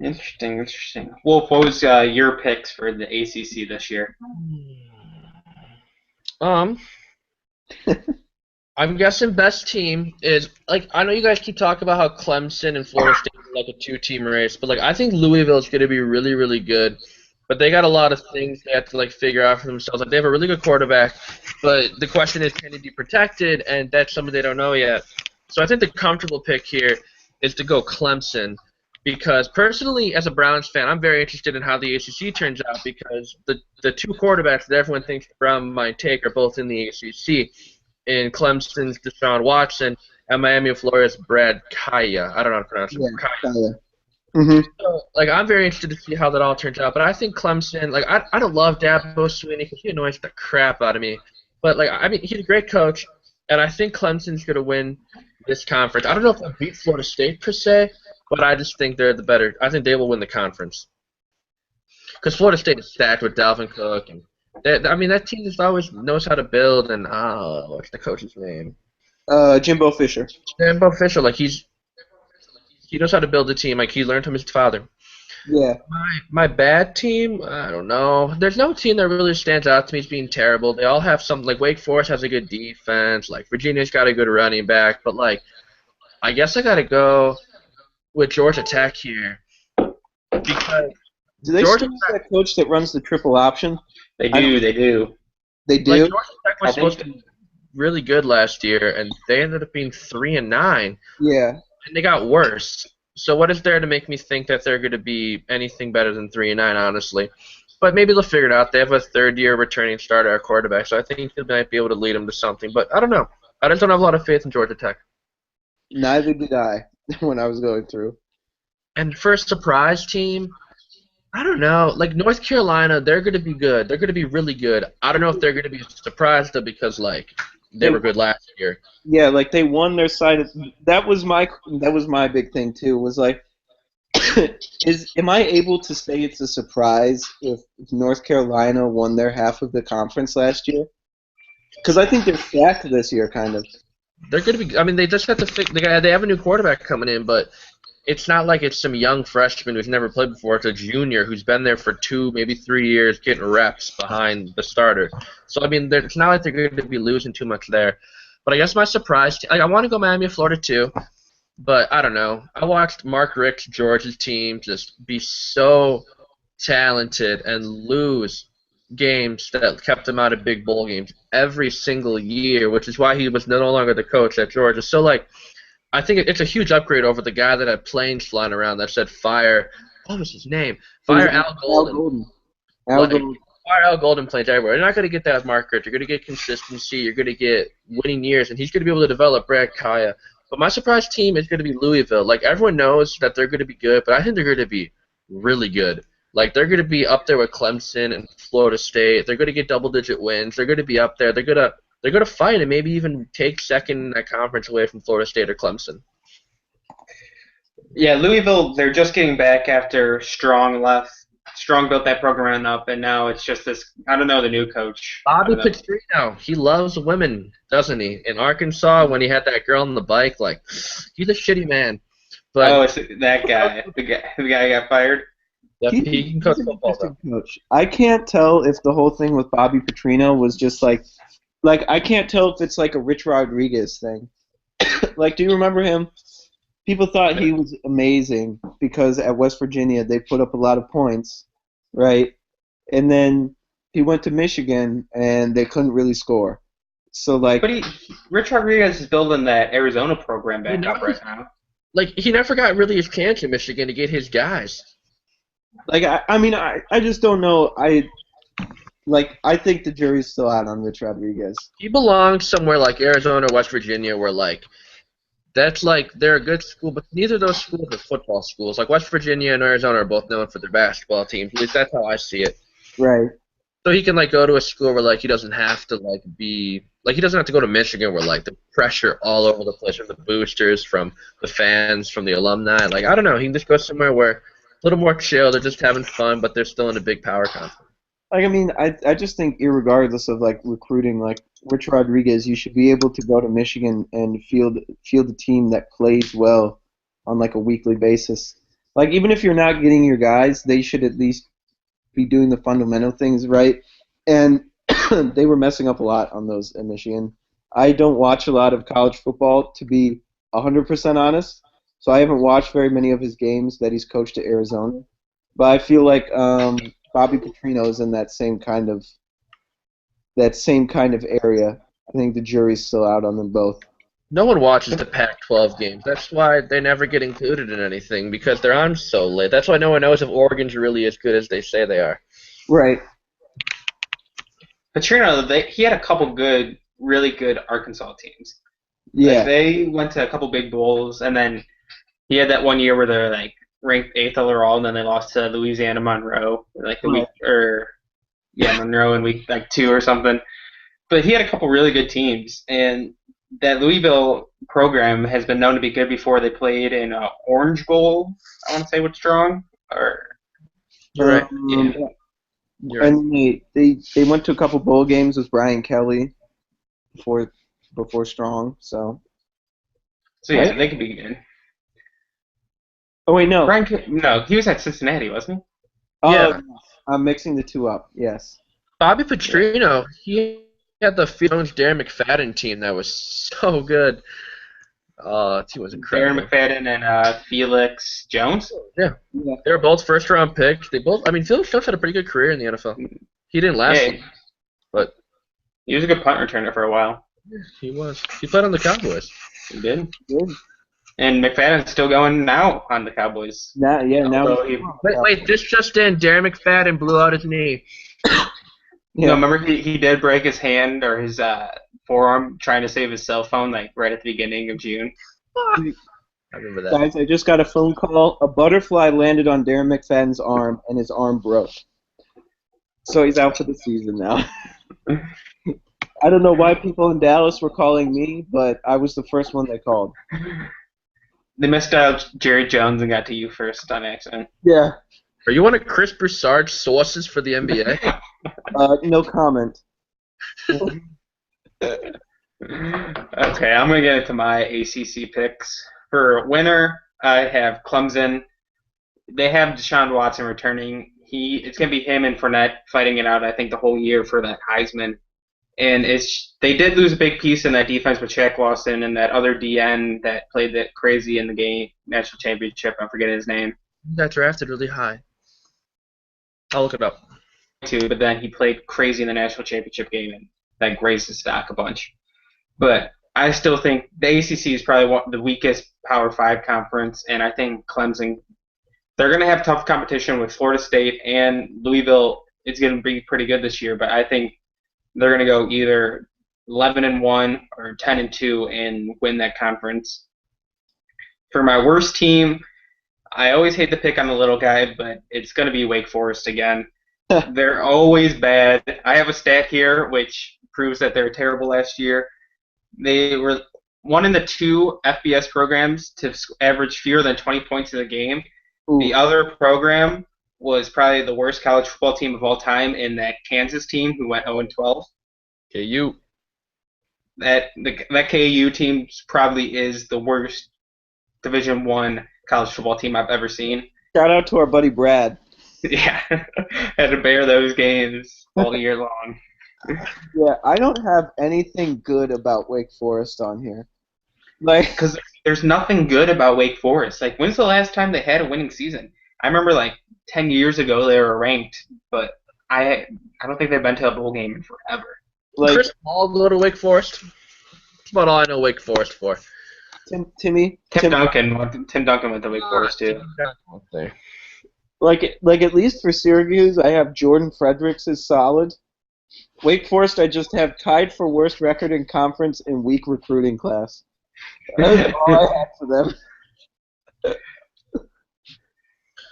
Interesting. Wolf, what was your picks for the ACC this year?
I'm guessing best team is like I know you guys keep talking about how Clemson and Florida State are like a 2-team race, but like I think Louisville is going to be really really good. But they got a lot of things they have to like figure out for themselves. Like they have a really good quarterback, but the question is can he be protected, and that's something they don't know yet. So I think the comfortable pick here is to go Clemson. Because personally, as a Browns fan, I'm very interested in how the ACC turns out because the 2 quarterbacks that everyone thinks the Browns might take are both in the ACC. In Clemson's Deshaun Watson and Miami of Florida's Brad Kaaya. I don't know how to pronounce it.
Yeah, Kaaya. Mm-hmm.
So, like, I'm very interested to see how that all turns out. But I think Clemson, like, I don't love Dabo Swinney because he annoys the crap out of me. But, like, I mean, he's a great coach, and I think Clemson's going to win this conference. I don't know if they'll beat Florida State per se, but I just think they're the better. I think they will win the conference. Because Florida State is stacked with Dalvin Cook. And that team just always knows how to build. And, what's the coach's name?
Jimbo Fisher.
Jimbo Fisher, like he knows how to build a team. Like he learned from his father.
Yeah.
My bad team, I don't know. There's no team that really stands out to me as being terrible. They all have something. Like Wake Forest has a good defense. Like Virginia's got a good running back. But like, I guess I gotta go with Georgia Tech here because
Do they
Georgia
still have that coach that runs the triple option?
They do. They do.
They do?
Like Georgia Tech was
I think
supposed to be really good last year, and they ended up being 3-9,
Yeah.
and they got worse. So what is there to make me think that they're going to be anything better than 3-9? Honestly, but maybe they'll figure it out. They have a third-year returning starter at quarterback, so I think he might be able to lead them to something. But I don't know. I just don't have a lot of faith in Georgia Tech.
Neither did I when I was going through.
And for a surprise team, I don't know. Like North Carolina, they're going to be good. They're going to be really good. I don't know if they're going to be surprised though because like they were good last year.
Yeah, like they won their side. That was my big thing too. Was like, am I able to say it's a surprise if North Carolina won their half of the conference last year? Because I think they're stacked this year, kind of.
They're going to be. I mean, they just have to fix. They have a new quarterback coming in, but it's not like it's some young freshman who's never played before. It's a junior who's been there for 2, maybe 3 years, getting reps behind the starter. So I mean, it's not like they're going to be losing too much there. But I guess my surprise, I want to go Miami of Florida too, but I don't know. I watched Mark Richt's Georgia's team just be so talented and lose games that kept them out of big bowl games every single year, which is why he was no longer the coach at Georgia. So like, I think it's a huge upgrade over the guy that had planes flying around that said fire. What was his name? Fire Al Golden.
Al Golden.
Fire Al Golden planes everywhere. You're not going to get that with Mark Richt. You're going to get consistency. You're going to get winning years, and he's going to be able to develop Brad Kaya. But my surprise team is going to be Louisville. Like everyone knows that they're going to be good, but I think they're going to be really good. Like they're going to be up there with Clemson and Florida State. They're going to get double-digit wins. They're going to be up there. They're going to fight and maybe even take second in that conference away from Florida State or Clemson.
Yeah, Louisville, they're just getting back after Strong left. Strong built that program up, and now it's just this, I don't know, the new coach.
Bobby Petrino, he loves women, doesn't he? In Arkansas, when he had that girl on the bike, like, he's a shitty man. But
it's that guy. The guy got fired?
he can coach football, though.
Coach. I can't tell if the whole thing with Bobby Petrino was just like I can't tell if it's like a Rich Rodriguez thing. Like, do you remember him? People thought he was amazing because at West Virginia they put up a lot of points, right? And then he went to Michigan and they couldn't really score. So like,
but Rich Rodriguez is building that Arizona program back up right now.
Like he never got really his chance in Michigan to get his guys.
Like I just don't know. I think the jury's still out on Rich Rodriguez.
He belongs somewhere like Arizona or West Virginia where like. That's like they're a good school, but neither of those schools are football schools. Like West Virginia and Arizona are both known for their basketball teams. At least that's how I see it.
Right.
So he can like go to a school where like he doesn't have to like be like he doesn't have to go to Michigan where like the pressure all over the place from the boosters, from the fans, from the alumni. Like I don't know, he can just go somewhere where a little more chill. They're just having fun, but they're still in a big power conference.
Like I mean, I just think irregardless of like recruiting, like Rich Rodriguez, you should be able to go to Michigan and field a team that plays well on like a weekly basis. Like even if you're not getting your guys, they should at least be doing the fundamental things right. And they were messing up a lot on those in Michigan. I don't watch a lot of college football, to be 100% honest, so I haven't watched very many of his games that he's coached at Arizona. But I feel like Bobby Petrino is in that same kind of area. I think the jury's still out on them both.
No one watches the Pac-12 games. That's why they never get included in anything, because they're on so late. That's why no one knows if Oregon's really as good as they say they are.
Right.
Petrino, he had a couple really good Arkansas teams.
Yeah.
Like, they went to a couple big bowls, and then he had that one year where they're like ranked 8th overall, and then they lost to Louisiana Monroe, like Monroe in week like 2 or something. But he had a couple really good teams, and that Louisville program has been known to be good before. They played in Orange Bowl, I want to say, with Strong.
Right.
And they went to a couple bowl games with Brian Kelly before before Strong. So
yeah, they could be good.
oh wait, no.
No, he was at Cincinnati, wasn't he?
Oh,
Yeah.
I'm mixing the two up. Yes.
Bobby Petrino, he had the Jones Darren McFadden team that was so good. Team was incredible.
Darren McFadden and Felix Jones.
Yeah.
Yeah.
They were both first-round picks. Felix Jones had a pretty good career in the NFL. He didn't last long, but
he was a good punt returner for a while.
he was. He played on the Cowboys.
He did.
Good.
And McFadden's still going now on the Cowboys.
Now.
Wait, this just in. Darren McFadden blew out his knee.
Yeah.
No, remember he did break his hand or his forearm trying to save his cell phone, like right at the beginning of June.
I remember that.
Guys, I just got a phone call. A butterfly landed on Darren McFadden's arm, and his arm broke. So he's out for the season now. I don't know why people in Dallas were calling me, but I was the first one they called.
They missed out Jerry Jones and got to you first on accident.
Yeah.
Are you one of Chris Broussard's sources for the NBA?
No comment.
Okay, I'm going to get into my ACC picks. For winner, I have Clemson. They have Deshaun Watson returning. It's going to be him and Fournette fighting it out, I think, the whole year for that Heisman. And they did lose a big piece in that defense with Shaq Lawson and that other DN that played that crazy in the game national championship. I'm forgetting his name.
Got drafted really high. I'll look it up.
But then he played crazy in the national championship game, and that grazed his stock a bunch. But I still think the ACC is probably the weakest Power 5 conference, and I think Clemson, they're going to have tough competition with Florida State, and Louisville is going to be pretty good this year, but I think they're going to go either 11-1 or 10-2 and win that conference. For my worst team, I always hate to pick on the little guy, but it's going to be Wake Forest again. They're always bad. I have a stat here which proves that they were terrible last year. They were one in the two FBS programs to average fewer than 20 points in the game. Ooh. The other program was probably the worst college football team of all time in that Kansas team who went 0-12.
KU.
That KU team probably is the worst Division I college football team I've ever seen.
Shout out to our buddy Brad.
Yeah, had to bear those games all year long.
Yeah, I don't have anything good about Wake Forest on here.
Because there's nothing good about Wake Forest. Like, when's the last time they had a winning season? I remember 10 years ago they were ranked, but I don't think they've been to a bowl game in forever.
Chris Paul go to Wake Forest. That's about all I know Wake Forest for.
Tim
Duncan went to Wake Forest too.
Like at least for Syracuse, I have Jordan Fredericks is solid. Wake Forest, I just have tied for worst record in conference in weak recruiting class. That's all I have for them.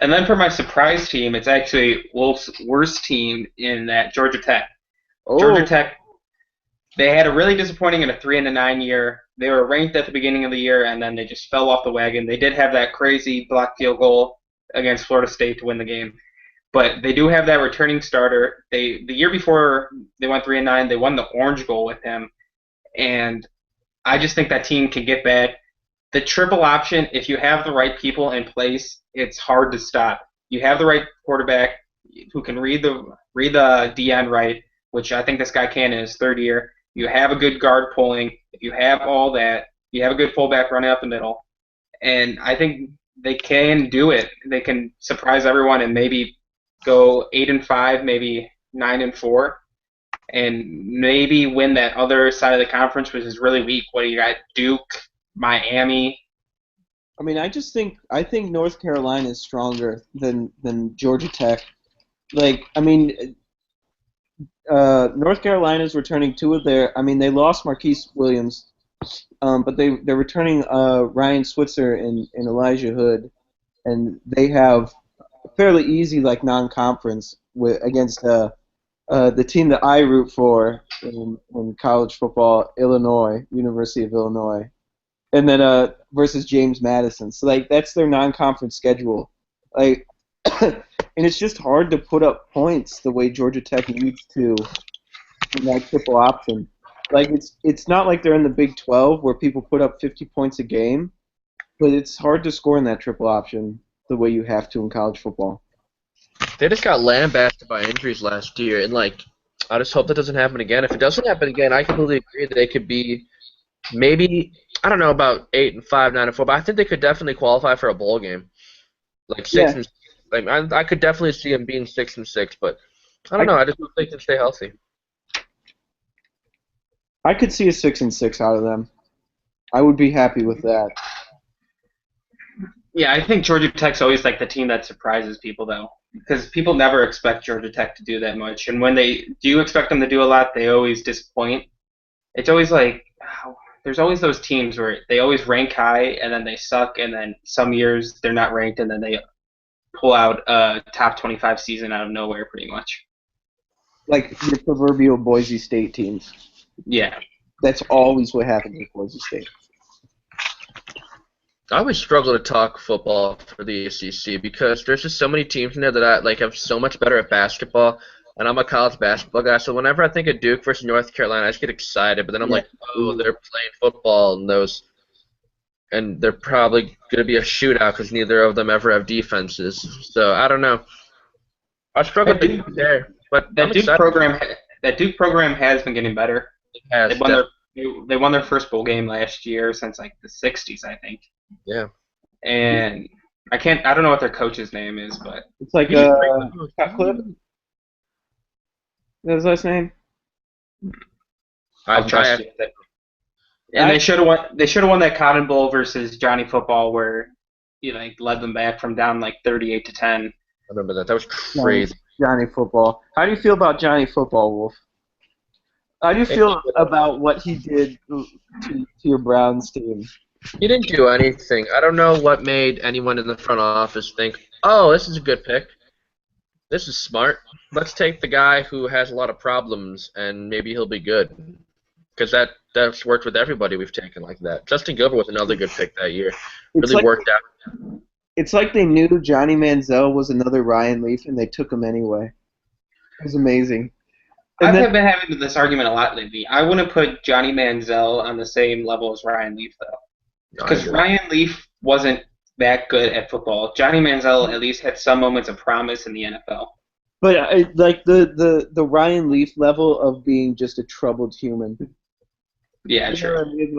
And then for my surprise team, it's actually Wolf's worst team in that Georgia Tech.
Oh.
Georgia Tech, they had a really disappointing in a 3-9 year. They were ranked at the beginning of the year, and then they just fell off the wagon. They did have that crazy block field goal against Florida State to win the game. But they do have that returning starter. The year before they went 3-9, they won the Orange Bowl with him. And I just think that team can get bad. The triple option, if you have the right people in place, it's hard to stop. You have the right quarterback who can read the DN right, which I think this guy can in his third year. You have a good guard pulling. If you have all that, you have a good fullback running up the middle. And I think they can do it. They can surprise everyone and maybe go 8-5, maybe 9-4, and maybe win that other side of the conference, which is really weak. What do you got? Duke, Miami.
I mean, I think North Carolina is stronger than Georgia Tech. North Carolina's returning two of their. I mean, they lost Marquise Williams, but they're returning Ryan Switzer and Elijah Hood, and they have a fairly easy non-conference against the team that I root for in college football, Illinois, University of Illinois, and then versus James Madison. So that's their non-conference schedule. And it's just hard to put up points the way Georgia Tech needs to in that triple option. Like it's not like they're in the Big 12 where people put up 50 points a game, but it's hard to score in that triple option the way you have to in college football.
They just got lambasted by injuries last year, and like, I just hope that doesn't happen again. If it doesn't happen again, I completely agree that they could be maybe, I don't know about 8-5, 9-4, but I think they could definitely qualify for a bowl game, like six
Yeah.
and. Like, I could definitely see them being 6-6, but I don't know. I just hope they can stay healthy.
I could see a 6-6 out of them. I would be happy with that.
Yeah, I think Georgia Tech's always like the team that surprises people though, because people never expect Georgia Tech to do that much, and when they do expect them to do a lot, they always disappoint. It's always like there's always those teams where they always rank high and then they suck, and then some years they're not ranked and then they pull out a top 25 season out of nowhere, pretty much.
Like your proverbial Boise State teams.
Yeah.
That's always what happens with Boise State.
I always struggle to talk football for the ACC because there's just so many teams in there that I like have so much better at basketball, and I'm a college basketball guy. So whenever I think of Duke versus North Carolina, I just get excited. But then I'm like, oh, they're playing football, and they're probably going to be a shootout because neither of them ever have defenses. So I don't know. I struggle to get there, but I'm excited.
That Duke program has been getting better.
It has,
They won their first bowl game last year since like the '60s, I think.
Yeah.
And I don't know what their coach's name is, but
it's like Cutcliffe. That's his last name.
I'll trust you. And they should have won. They should have won that Cotton Bowl versus Johnny Football, where he like led them back from down like 38-10.
I remember that. That was crazy.
Johnny Football. How do you feel about Johnny Football, Wolf? How do you feel about what he did to your Browns team?
He didn't do anything. I don't know what made anyone in the front office think, oh, this is a good pick. This is smart. Let's take the guy who has a lot of problems, and maybe he'll be good. Because that's worked with everybody we've taken like that. Justin Gilbert was another good pick that year. Really worked out.
It's like they knew Johnny Manziel was another Ryan Leaf, and they took him anyway. It was amazing.
I've been having this argument a lot lately. I wouldn't put Johnny Manziel on the same level as Ryan Leaf, though. Because Ryan Leaf wasn't that good at football. Johnny Manziel at least had some moments of promise in the NFL.
But like the Ryan Leaf level of being just a troubled human.
Yeah,
you
sure.
Know what I mean?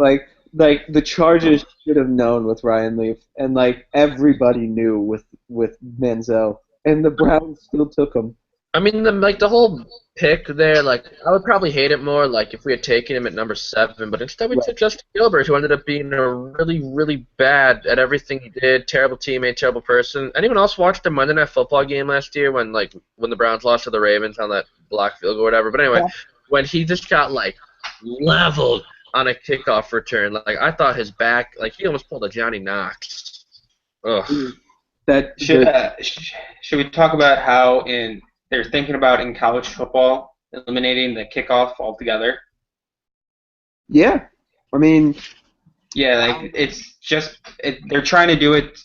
Like the Chargers should have known with Ryan Leaf, and like everybody knew with Manziel, and the Browns still took him.
I mean, the whole pick there, like, I would probably hate it more, like, if we had taken him at number 7, but instead we took Justin Gilbert, who ended up being a really, really bad at everything he did, terrible teammate, terrible person. Anyone else watch the Monday Night Football game last year when the Browns lost to the Ravens on that block field goal or whatever? But anyway, when he just got, like, leveled on a kickoff return, like, I thought his back, like, he almost pulled a Johnny Knox. Ugh.
Should we talk about how they're thinking about in college football eliminating the kickoff altogether?
Yeah, I mean.
Yeah, like they're trying to do it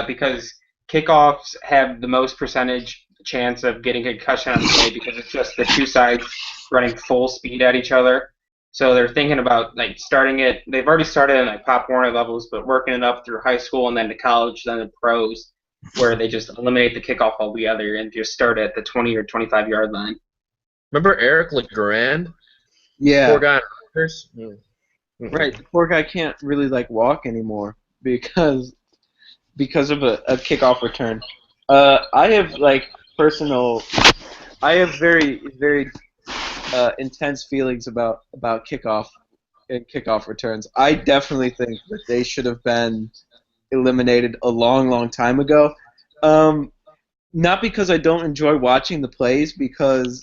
because kickoffs have the most percentage chance of getting a concussion on the play because it's just the two sides running full speed at each other. So they're thinking about like starting it. They've already started at like Pop Warner levels, but working it up through high school and then to college, then to pros, where they just eliminate the kickoff altogether and just start at the 20 or 25-yard line.
Remember Eric LeGrand?
Yeah.
Poor guy on Rutgers?
Right. The poor guy can't really like walk anymore because of a kickoff return. I have very very intense feelings about kickoff and kickoff returns. I definitely think that they should have been eliminated a long time ago. Not because I don't enjoy watching the plays, because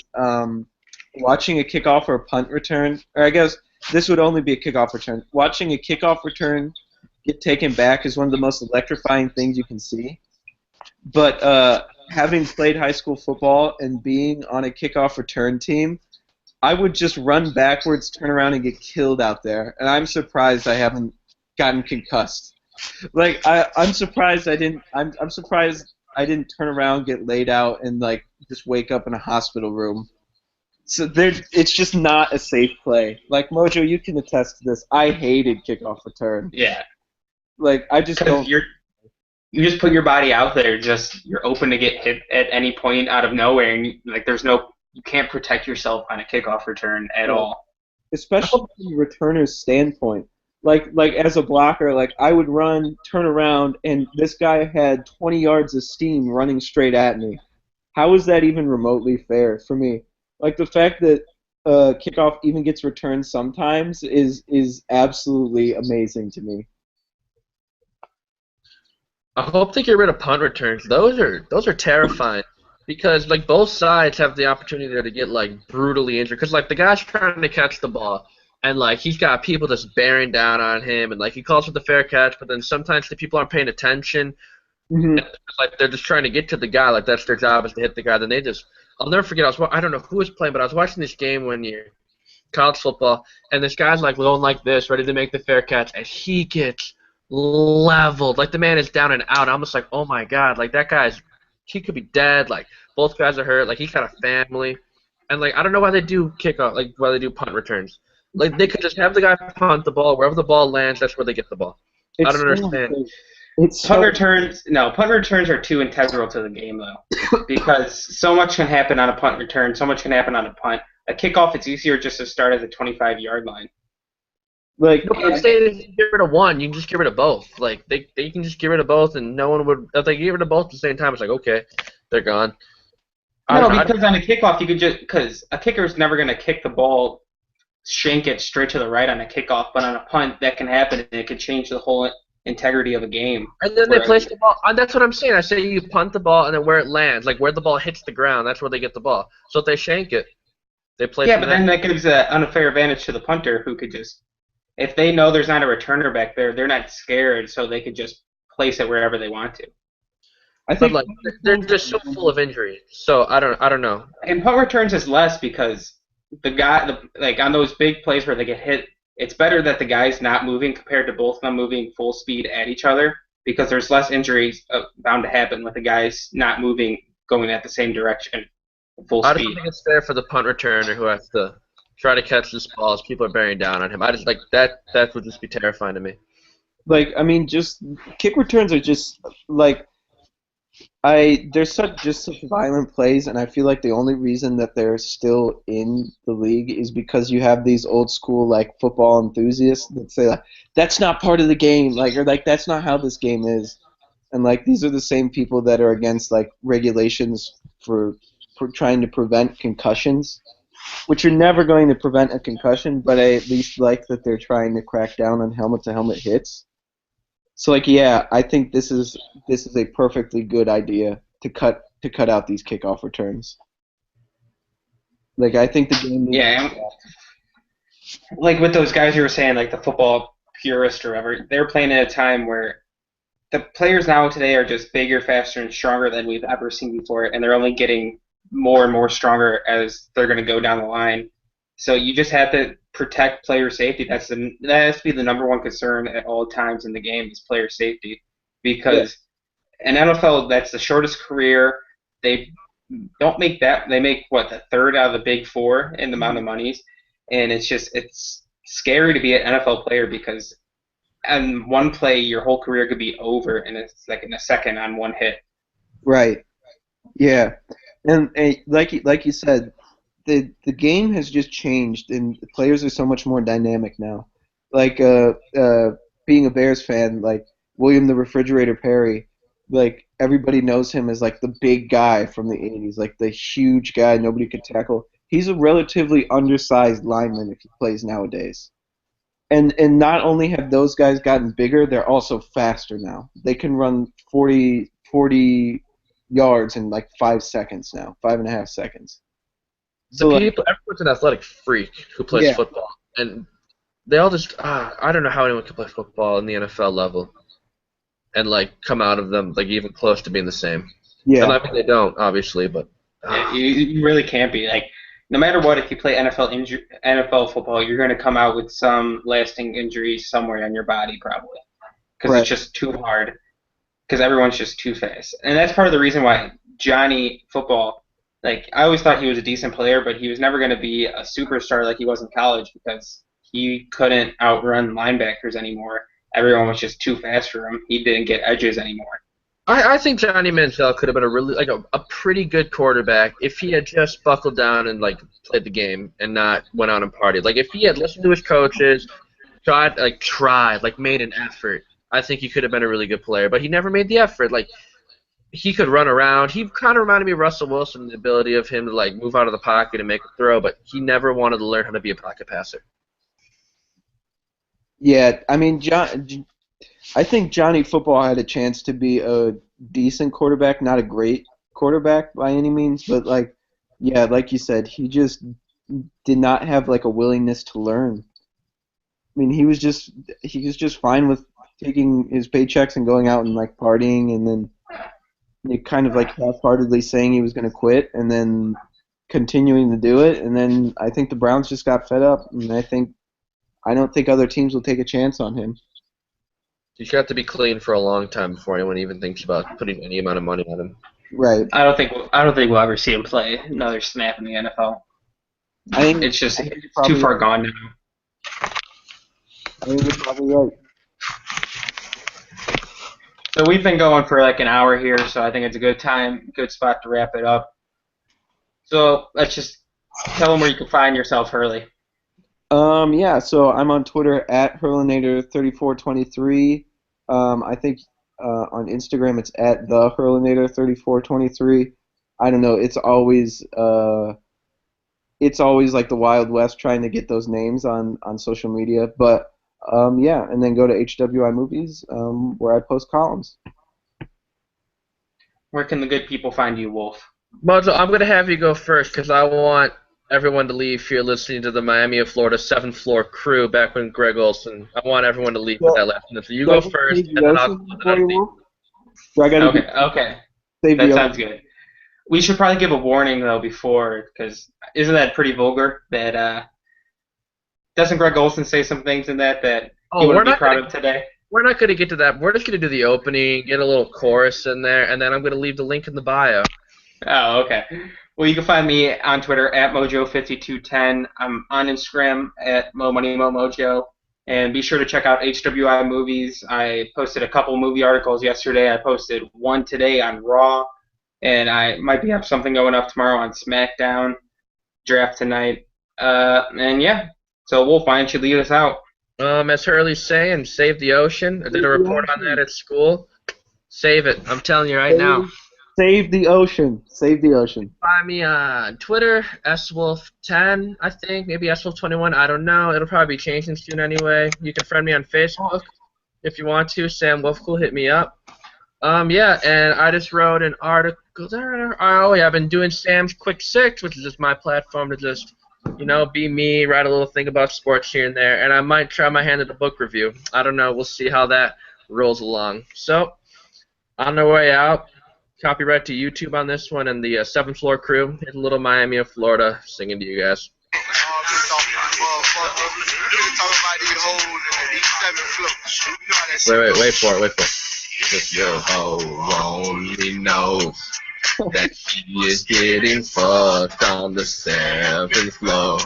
watching a kickoff or a punt return, or I guess this would only be a kickoff return. Watching a kickoff return get taken back is one of the most electrifying things you can see. But having played high school football and being on a kickoff return team, I would just run backwards, turn around, and get killed out there. And I'm surprised I haven't gotten concussed. Like I'm surprised I didn't. I'm surprised I didn't turn around, get laid out, and like just wake up in a hospital room. So it's just not a safe play. Like Mojo, you can attest to this. I hated kickoff return.
Yeah,
Like I just
because
don't.
you just put your body out there, just you're open to get hit at any point out of nowhere, and like you can't protect yourself on a kickoff return at all.
Especially from the returner's standpoint. Like as a blocker, like I would run, turn around, and this guy had 20 yards of steam running straight at me. How is that even remotely fair for me? Like the fact that kickoff even gets returned sometimes is absolutely amazing to me.
I hope they get rid of punt returns. Those are terrifying because like both sides have the opportunity to get like brutally injured. Because like the guy's trying to catch the ball and like he's got people just bearing down on him and like he calls for the fair catch, but then sometimes the people aren't paying attention.
Hmm.
And, like they're just trying to get to the guy. Like that's their job is to hit the guy. Then they just I'll never forget. I don't know who was playing, but I was watching this game one year, college football, and this guy's like going like this, ready to make the fair catch, and he gets leveled. Like the man is down and out. I'm just like, oh my god, like he could be dead. Like both guys are hurt. Like he's got a family, and like I don't know why they do kickoff, like why they do punt returns. Like they could just have the guy punt the ball wherever the ball lands. That's where they get the ball. I
It's
don't understand.
Punt returns are too integral to the game though, because so much can happen on a punt return, so much can happen on a punt. A kickoff, it's easier just to start at the 25-yard line.
like
No, but I'm saying if you get rid of one, you can just get rid of both. Like they can just get rid of both, and no one would. If they get rid of both at the same time, it's like okay, they're gone.
No, because on a kickoff, you could because a kicker is never going to kick the ball, shank it straight to the right on a kickoff, but on a punt, that can happen, and it could change the whole integrity of a game.
And then they place the ball. And that's what I'm saying. I say you punt the ball, and then where it lands, like where the ball hits the ground, that's where they get the ball. So if they shank it, they place.
Yeah, but then that gives an unfair advantage to the punter, who could just, if they know there's not a returner back there, they're not scared, so they could just place it wherever they want to.
I think
But like they're just so full of injury. So I don't know.
And punt returns is less because like on those big plays where they get hit, it's better that the guy's not moving compared to both of them moving full speed at each other because there's less injuries bound to happen with the guys not moving going at the same direction, full
I
speed.
don't think it's fair for the punt returner who has to try to catch this ball as people are bearing down on him. I just like that. That would just be terrifying to me.
like I mean just kick returns are just like there's such violent plays, and I feel like the only reason that they're still in the league is because you have these old school like football enthusiasts that say like that's not part of the game, like or like that's not how this game is, and like these are the same people that are against like regulations for trying to prevent concussions, which are never going to prevent a concussion, but I at least like that they're trying to crack down on helmet-to-helmet hits. So like yeah, I think this is a perfectly good idea to cut out these kickoff returns. Like I think the game needs
Yeah, like with those guys you were saying, like the football purist or whatever, they're playing at a time where the players now today are just bigger, faster, and stronger than we've ever seen before, and they're only getting more and more stronger as they're going to go down the line. So you just have to protect player safety. That has to be the number one concern at all times in the game is player safety, because in NFL that's the shortest career. They don't make that. They make what, the third out of the big four in the amount of monies, and it's scary to be an NFL player because on one play your whole career could be over, and it's like in a second on one hit.
right. Yeah, and like you said, the game has just changed, and the players are so much more dynamic now. Like being a Bears fan, like William the Refrigerator Perry, like everybody knows him as like the big guy from the '80s, like the huge guy nobody could tackle. He's a relatively undersized lineman if he plays nowadays. And not only have those guys gotten bigger, they're also faster now. They can run 40 yards in like 5 seconds now, 5.5 seconds. So
Everyone's an athletic freak who plays
Yeah.
football, and they all just I don't know how anyone can play football in the NFL level and like come out of them like even close to being the same.
yeah,
And I mean they don't obviously, but
Yeah, you really can't be like. No matter what, if you play NFL football, you're going to come out with some lasting injury somewhere on your body probably, because
Right.
it's just too hard. Because everyone's just too fast, and that's part of the reason why Johnny Football Like, I always thought he was a decent player, but he was never going to be a superstar like he was in college because he couldn't outrun linebackers anymore. Everyone was just too fast for him. He didn't get edges anymore.
I think Johnny Manziel could have been a really a pretty good quarterback if he had just buckled down and like played the game and not went out and partied. Like if he had listened to his coaches, made an effort. I think he could have been a really good player, but he never made the effort. Like he could run around. He kind of reminded me of Russell Wilson, the ability of him to like move out of the pocket and make a throw, but he never wanted to learn how to be a pocket passer.
Yeah, I mean, I think Johnny Football had a chance to be a decent quarterback, not a great quarterback by any means, but like, yeah, like you said, he just did not have like a willingness to learn. I mean, he was just fine with taking his paychecks and going out and like partying, and then he kind of like half-heartedly saying he was going to quit, and then continuing to do it, and then I think the Browns just got fed up, and I don't think other teams will take a chance on him.
He's got to be clean for a long time before anyone even thinks about putting any amount of money on him.
Right.
I don't think we'll ever see him play another snap in the NFL.
I think
it's just too far gone now.
I think you're probably right.
So we've been going for like an hour here, so I think it's a good spot to wrap it up. So let's just tell them where you can find yourself, Hurley.
Yeah, so I'm on Twitter at Hurlinator3423. I think on Instagram it's at the Hurlinator3423. I don't know. It's always like the Wild West trying to get those names on social media. But yeah, and then go to HWI Movies where I post columns.
Where can the good people find you, Wolf?
Mojo, I'm gonna have you go first because I want everyone to leave here listening to the Miami of Florida 7th Floor Crew back when Greg Olson. I want everyone to leave with that last minute. So you go first, and then I'll close it out.
Okay. That sounds good. We should probably give a warning, though, before, because isn't that pretty vulgar? That doesn't Greg Olson say some things in that he wouldn't be proud of today?
We're not going to get to that. We're just going to do the opening, get a little chorus in there, and then I'm going to leave the link in the bio.
Oh, okay. Well, you can find me on Twitter at Mojo5210. I'm on Instagram at MoMoneyMoMojo. And be sure to check out HWI Movies. I posted a couple movie articles yesterday. I posted one today on Raw. And I might have something going up tomorrow on SmackDown. Draft tonight. And yeah. So Wolf, why don't you lead us out?
As Hurley's saying, save the ocean. I did a report on that at school. Save it. I'm telling you right now.
Save the ocean. Save the ocean.
Find me on Twitter, SWolf10, I think. Maybe SWolf21. I don't know. It'll probably be changing soon anyway. You can friend me on Facebook if you want to. Sam Wolfcool, hit me up. Yeah, and I just wrote an article there. Oh, yeah, I've been doing Sam's Quick Six, which is just my platform to just, be me, write a little thing about sports here and there. And I might try my hand at a book review. I don't know. We'll see how that rolls along. So, on the way out, copyright to YouTube on this one, and the 7th Floor Crew, hit a little Miami of Florida, singing to you guys. Wait for it. If your hoe only knows that she is getting fucked on the 7th floor.